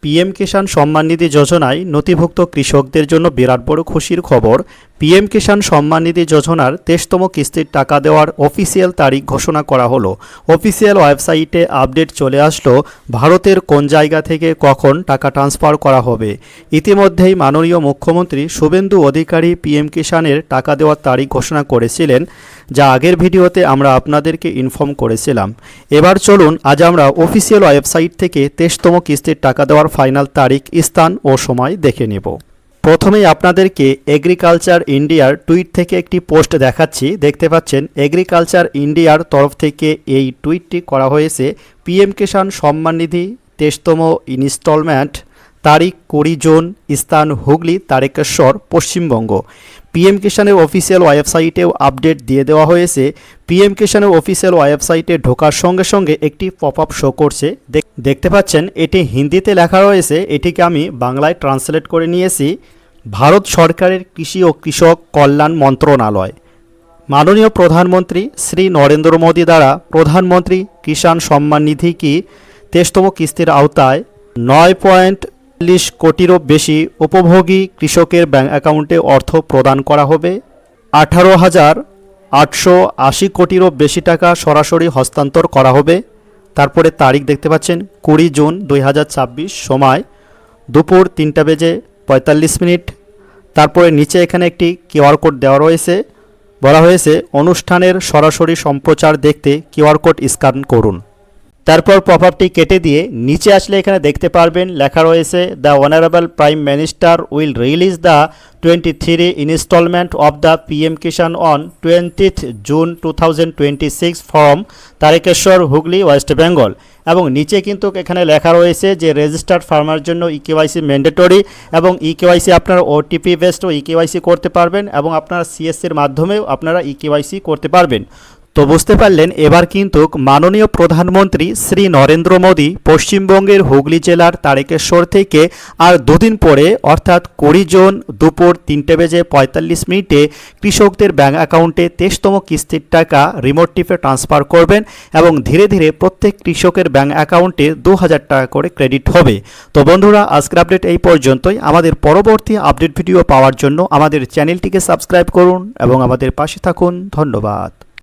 PM Kisan Samman Nidhi যোজনায় নথিভুক্ত কৃষকদের জন্য বিরাট বড় খুশির খবর। পিএম কিষাণ সম্মান নিধি যোজনার 23তম কিস্তির টাকা দেওয়ার অফিসিয়াল তারিখ ঘোষণা করা হলো। অফিসিয়াল ওয়েবসাইটে আপডেট চলে আসলো ভারতের কোন জায়গা থেকে কখন টাকা ট্রান্সফার করা হবে। ইতিমধ্যেই মাননীয় মুখ্যমন্ত্রী শুভেন্দু অধিকারী পিএম কিষাণের টাকা দেওয়ার তারিখ ঘোষণা করেছিলেন, যা আগের ভিডিওতে আমরা আপনাদেরকে ইনফর্ম করেছিলাম। এবার চলুন আজ আমরা অফিসিয়াল ওয়েবসাইট থেকে 23তম কিস্তির টাকা দেওয়ার ফাইনাল তারিখ, স্থান ও সময় দেখে নেব। প্রথমেই আপনাদেরকে এগ্রিকালচার ইন্ডিয়ার টুইট থেকে একটি পোস্ট দেখাচ্ছি। দেখতে পাচ্ছেন এগ্রিকালচার ইন্ডিয়ার তরফ থেকে এই টুইটটি করা হয়েছে। পিএম কিষাণ সম্মান নিধি 23তম ইনস্টলমেন্ট, তারিখ 20 জুন, স্থান হুগলি, তারকেশ্বর, পশ্চিমবঙ্গ। পিএম কিষাণের অফিসিয়াল ওয়েবসাইটেও আপডেট দিয়ে দেওয়া হয়েছে। পিএম কিষাণের অফিসিয়াল ওয়েবসাইটে ঢোকার সঙ্গে সঙ্গে একটি পপ আপ শো করছে। দেখতে পাচ্ছেন এটি হিন্দিতে লেখা রয়েছে, এটিকে আমি বাংলায় ট্রান্সলেট করে নিয়েছি। ভারত সরকারের কৃষি ও কৃষক কল্যাণ মন্ত্রণালয়, মাননীয় প্রধানমন্ত্রী শ্রী নরেন্দ্র মোদী দ্বারা প্রধানমন্ত্রী কিষাণ সম্মান নিধি কি 23তম কিস্তির আওতায় 9.40 কোটিরও বেশি উপভোগী কৃষকের ব্যাংক অ্যাকাউন্টে অর্থ প্রদান করা হবে। 18,880 কোটিরও বেশি টাকা সরাসরি হস্তান্তর করা হবে। তারপরে তারিখ দেখতে পাচ্ছেন 20 জুন 2026, সময় দুপুর 3:45। তারপরে নিচে এখানে একটি কিউআর কোড দেওয়া রয়েছে, বলা হয়েছে অনুষ্ঠানের সরাসরি সম্প্রচার দেখতে কিউআর কোড স্ক্যান করুন। তারপর পপ আপটি কেটে দিয়ে নিচে আসলে এখানে দেখতে পারবেন লেখা রয়েছে the honourable prime minister will release the 23 instalment of the PM Kisan on 20 June 2026 from Tarakeswar, Hooghly, West Bengal. এবং নিচে কিন্তু এখানে লেখা রয়েছে যে রেজিস্টার্ড ফার্মার জন্য ইকেওয়াইসি ম্যান্ডেটরি, এবং ইকেওয়াইসি আপনারা ওটিপি বেসডও ইকেওয়াইসি করতে পারবেন, এবং আপনারা সিএসসির মাধ্যমেও আপনারা ইকেওয়াইসি করতে পারবেন। তো বুঝতে পারলেন এবার কিন্তু মাননীয় প্রধানমন্ত্রী শ্রী নরেন্দ্র মোদী পশ্চিমবঙ্গের হুগলি জেলার তারকেশ্বর থেকে আর দুদিন পরে অর্থাৎ 20 জুন দুপুর 3:45 কৃষকদের ব্যাংক অ্যাকাউন্টে 23তম কিস্তির টাকা রিমোট টিপে ট্রান্সফার করবেন, এবং ধীরে ধীরে প্রত্যেক কৃষকের ব্যাংক অ্যাকাউন্টে 2000 টাকা করে ক্রেডিট হবে। তো বন্ধুরা, আজকের আপডেট এই পর্যন্তই। আমাদের পরবর্তী আপডেট ভিডিও পাওয়ার জন্য আমাদের চ্যানেলটিকে সাবস্ক্রাইব করুন এবং আমাদের পাশে থাকুন। ধন্যবাদ।